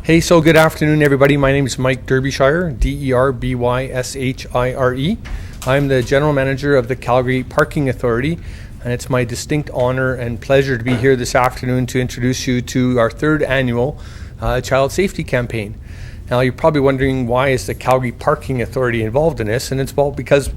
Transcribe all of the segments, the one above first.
Hey, so good afternoon, everybody. My name is Mike Derbyshire, Derbyshire. I'm the General Manager of the Calgary Parking Authority, and it's my distinct honor and pleasure to be here this afternoon to introduce you to our third annual Child Safety Campaign. Now, you're probably wondering, why is the Calgary Parking Authority involved in this? And it's because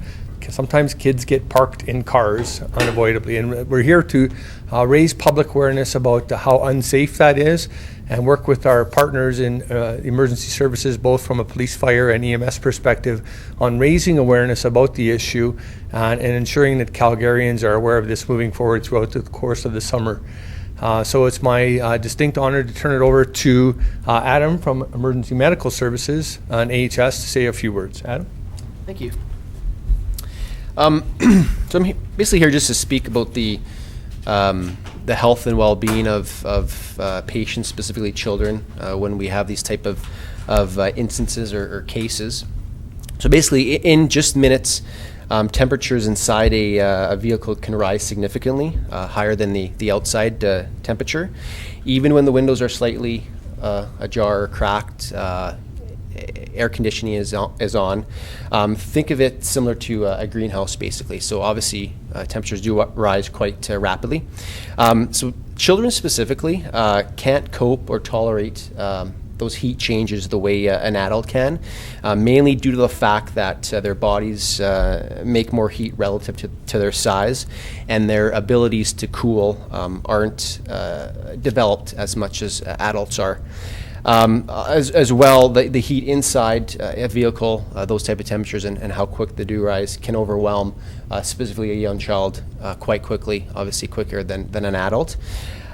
sometimes kids get parked in cars unavoidably, and we're here to raise public awareness about how unsafe that is, and work with our partners in emergency services, both from a police, fire, and EMS perspective, on raising awareness about the issue and ensuring that Calgarians are aware of this moving forward throughout the course of the summer. So it's my distinct honor to turn it over to Adam from Emergency Medical Services and AHS to say a few words. Adam? Thank you. So I'm basically here just to speak about the health and well-being of patients, specifically children, when we have these type of instances or cases. So basically, in just minutes, temperatures inside a vehicle can rise significantly, higher than the outside temperature. Even when the windows are slightly ajar or cracked, air conditioning is on. Think of it similar to a greenhouse, basically. So obviously, temperatures do rise quite rapidly. So children specifically can't cope or tolerate those heat changes the way an adult can, mainly due to the fact that their bodies make more heat relative to their size, and their abilities to cool aren't developed as much as adults are. As well, the heat inside a vehicle, those type of temperatures and how quick they do rise can overwhelm specifically a young child quite quickly, obviously quicker than an adult.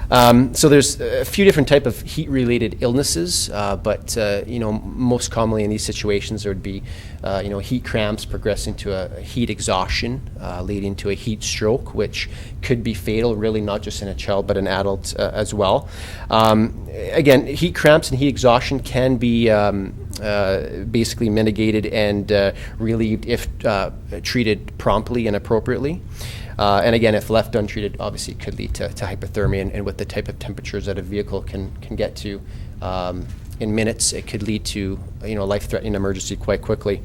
So there's a few different type of heat-related illnesses, but most commonly in these situations there would be heat cramps progressing to a heat exhaustion, leading to a heat stroke, which could be fatal, really not just in a child but an adult as well. Again, heat cramps and heat exhaustion can be basically mitigated and relieved if treated promptly and appropriately. And again, if left untreated, obviously it could lead to hypothermia, and with the type of temperatures that a vehicle can get to in minutes, it could lead to life-threatening emergency quite quickly.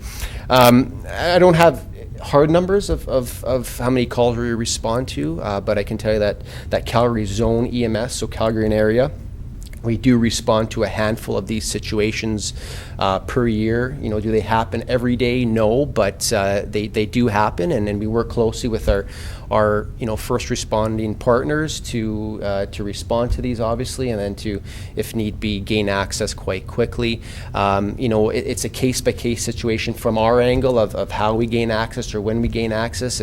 I don't have hard numbers of how many calls we respond to, but I can tell you that Calgary Zone EMS, so Calgary and area, we do respond to a handful of these situations per year. Do they happen every day? No, but they do happen, and we work closely with our first responding partners to respond to these, obviously, and then to, if need be, gain access quite quickly. It's a case-by-case situation from our angle of how we gain access or when we gain access.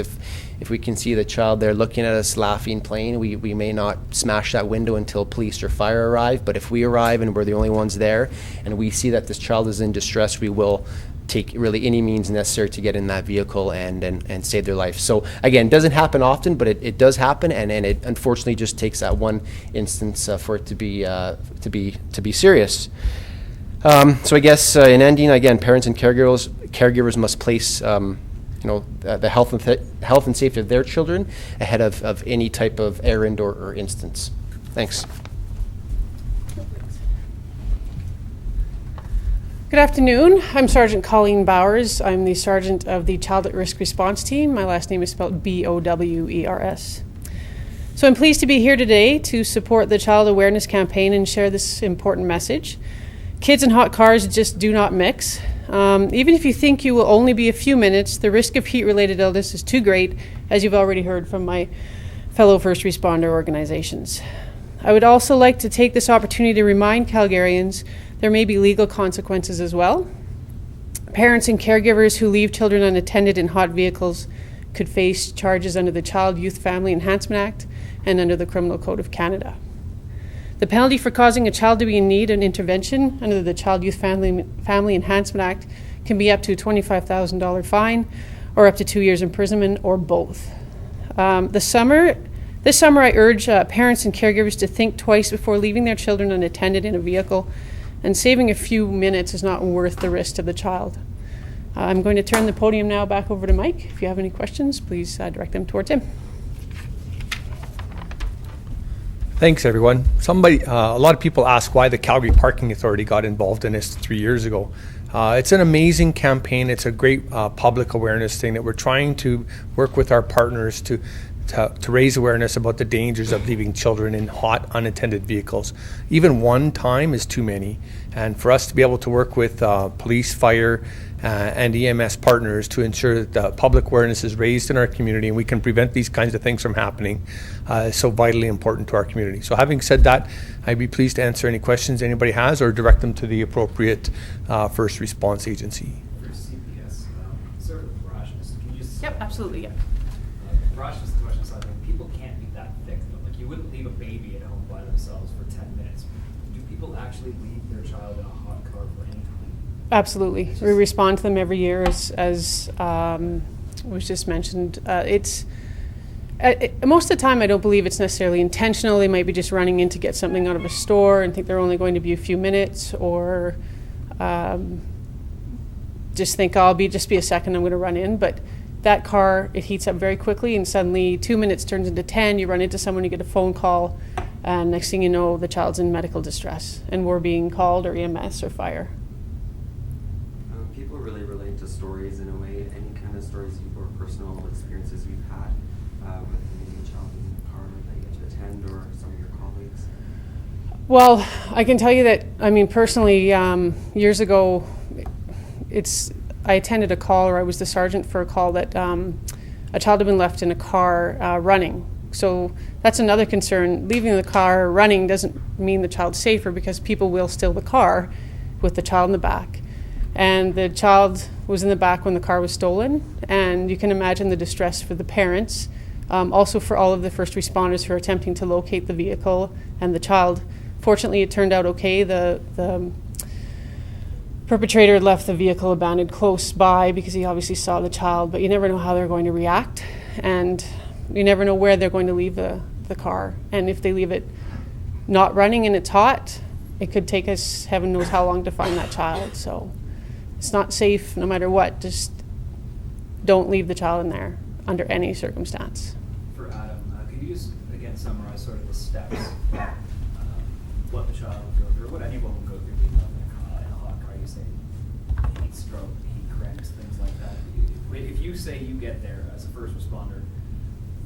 If we can see the child there looking at us, laughing, playing, we may not smash that window until police or fire arrive. But if we arrive and we're the only ones there, and we see that this child is in distress, we will take really any means necessary to get in that vehicle and save their life. So again, it doesn't happen often, but it does happen, and it unfortunately just takes that one instance for it to be serious. So I guess in ending, again, parents and caregivers must place the health and safety of their children ahead of any type of errand or instance. Thanks. Good afternoon. I'm Sergeant Colleen Bowers. I'm the Sergeant of the Child at Risk Response Team. My last name is spelled B-O-W-E-R-S. So I'm pleased to be here today to support the Child Awareness Campaign and share this important message. Kids and hot cars just do not mix. Even if you think you will only be a few minutes, the risk of heat-related illness is too great, as you've already heard from my fellow first responder organizations. I would also like to take this opportunity to remind Calgarians there may be legal consequences as well. Parents and caregivers who leave children unattended in hot vehicles could face charges under the Child Youth Family Enhancement Act and under the Criminal Code of Canada. The penalty for causing a child to be in need of intervention under the Child Youth Family Enhancement Act can be up to a $25,000 fine or up to 2 years imprisonment, or both. This summer I urge parents and caregivers to think twice before leaving their children unattended in a vehicle, and saving a few minutes is not worth the risk to the child. I'm going to turn the podium now back over to Mike. If you have any questions, please direct them towards him. Thanks, everyone. A lot of people ask why the Calgary Parking Authority got involved in this 3 years ago. It's an amazing campaign. It's a great public awareness thing that we're trying to work with our partners to raise awareness about the dangers of leaving children in hot, unattended vehicles. Even one time is too many. And for us to be able to work with police, fire, and EMS partners to ensure that the public awareness is raised in our community and we can prevent these kinds of things from happening is so vitally important to our community. So having said that, I'd be pleased to answer any questions anybody has or direct them to the appropriate first response agency. For CPS, sort of brushness, can you just... Yep, absolutely, yeah. Brushness, the question is, like, people can't be that thick, though. Like, you wouldn't leave a baby at home by themselves for 10 minutes. Do people actually leave their child in a hot car for any time? Absolutely. We respond to them every year, as was just mentioned. Most of the time, I don't believe it's necessarily intentional. They might be just running in to get something out of a store and think they're only going to be a few minutes, or just think, I'll just be a second, I'm going to run in. But that car, it heats up very quickly, and suddenly 2 minutes turns into 10. You run into someone, you get a phone call, and next thing you know, the child's in medical distress, and we're being called, or EMS or fire. People really relate to stories in a way. Any kind of stories or personal experiences you've had with maybe a child in the car that you get to attend, or some of your colleagues? Well, I can tell you that, I mean, personally, years ago, I attended a call, or I was the sergeant for a call that a child had been left in a car running. So that's another concern. Leaving the car running doesn't mean the child's safer, because people will steal the car with the child in the back. And the child was in the back when the car was stolen, and you can imagine the distress for the parents, also for all of the first responders who are attempting to locate the vehicle and the child. Fortunately, it turned out okay. The perpetrator had left the vehicle abandoned close by because he obviously saw the child, but you never know how they're going to react, and you never know where they're going to leave the car. And if they leave it not running and it's hot, it could take us heaven knows how long to find that child. So it's not safe no matter what. Just don't leave the child in there under any circumstance. For Adam, can you just, again, summarize sort of the steps, what the child would go through, what anyone would go through being left in a hot car? You say heat stroke, heat cramps, things like that. If you say you get there as a first responder,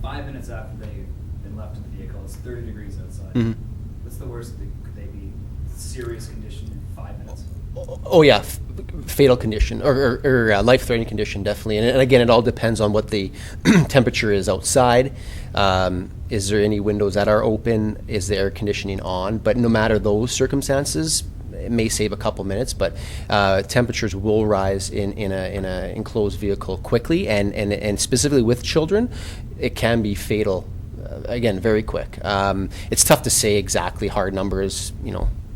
5 minutes after they've been left in the vehicle, it's 30 degrees outside. Mm-hmm. What's the worst? Could they be serious condition in 5 minutes? Oh yeah, fatal condition or life-threatening condition, definitely. And again, it all depends on what the temperature is outside. Is there any windows that are open? Is the air conditioning on? But no matter those circumstances, it may save a couple minutes, but temperatures will rise in a enclosed vehicle quickly, and specifically with children, it can be fatal. Again, very quick. It's tough to say exactly hard numbers,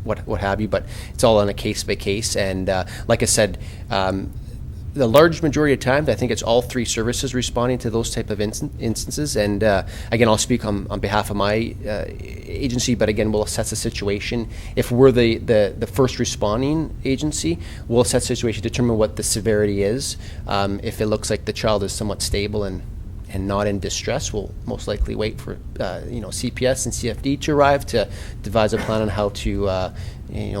what have you, but it's all on a case by case. And like I said, the large majority of times, I think it's all three services responding to those type of instances. And again, I'll speak on behalf of my agency, but again, we'll assess the situation. If we're the first responding agency, we'll assess the situation, determine what the severity is. If it looks like the child is somewhat stable and not in distress, we'll most likely wait for CPS and CFD to arrive to devise a plan on how to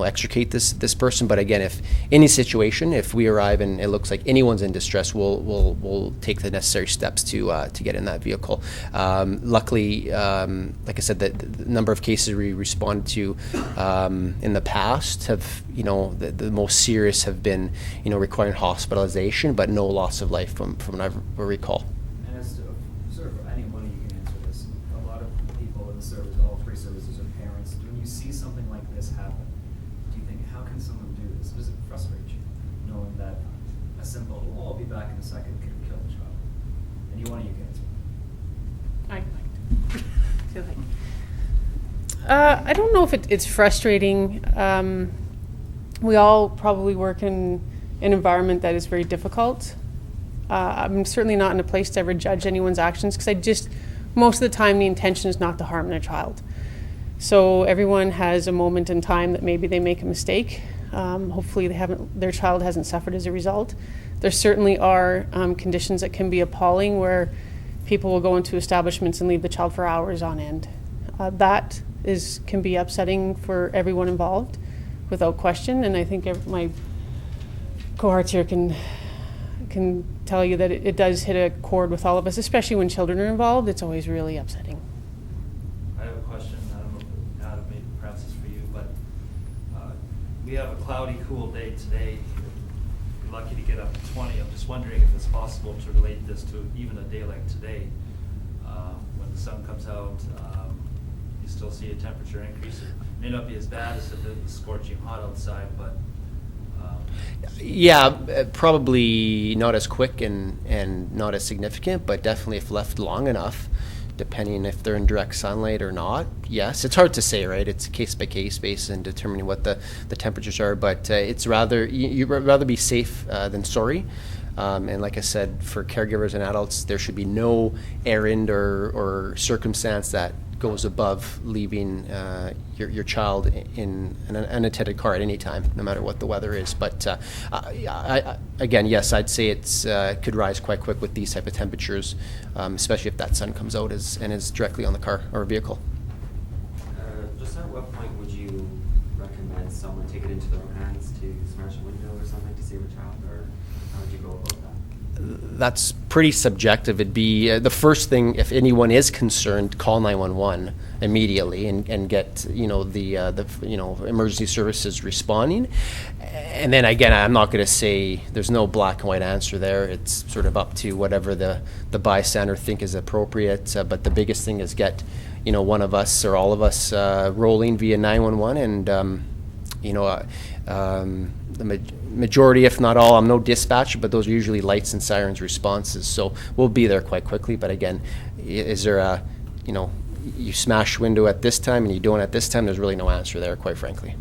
extricate this person. But again, if any situation, if we arrive and it looks like anyone's in distress, we'll take the necessary steps to get in that vehicle. Luckily, like I said, the number of cases we responded to in the past have the most serious have been requiring hospitalization, but no loss of life from what I recall. Back in a second could have killed the child. And you want to I don't know if it's frustrating. We all probably work in an environment that is very difficult. I'm certainly not in a place to ever judge anyone's actions, because most of the time the intention is not to harm their child. So everyone has a moment in time that maybe they make a mistake. Hopefully their child hasn't suffered as a result. There certainly are conditions that can be appalling, where people will go into establishments and leave the child for hours on end. That can be upsetting for everyone involved, without question. And I think my cohorts here can tell you that it does hit a chord with all of us, especially when children are involved. It's always really upsetting. I have a question. I don't know if Adam, maybe perhaps it's for you, but we have a cloudy, cool day today. You're lucky to get up to 20. I'm just wondering if it's possible to relate this to even a day like today. When the sun comes out, you still see a temperature increase. It may not be as bad as if it was scorching hot outside, but Yeah, probably not as quick and not as significant, but definitely if left long enough, depending if they're in direct sunlight or not. Yes, it's hard to say, right? It's case by case basis in determining what the temperatures are, but it's rather, you'd rather be safe than sorry. And like I said, for caregivers and adults, there should be no errand or circumstance that goes above leaving your child in an unattended car at any time, no matter what the weather is. But again, yes, I'd say it's could rise quite quick with these type of temperatures, especially if that sun comes out and is directly on the car or vehicle. Just at what point would you recommend someone take it into their own hands to smash a window or something to save a child, or how would you go about that? That's pretty subjective. It'd be the first thing, if anyone is concerned, call 911 immediately and get the emergency services responding. And then again, I'm not going to say there's no black and white answer there. It's sort of up to whatever the bystander think is appropriate. But the biggest thing is get one of us or all of us rolling via 911 and the majority, if not all, I'm no dispatcher, but those are usually lights and sirens responses. So we'll be there quite quickly. But again, is there you smash window at this time and you don't at this time? There's really no answer there, quite frankly.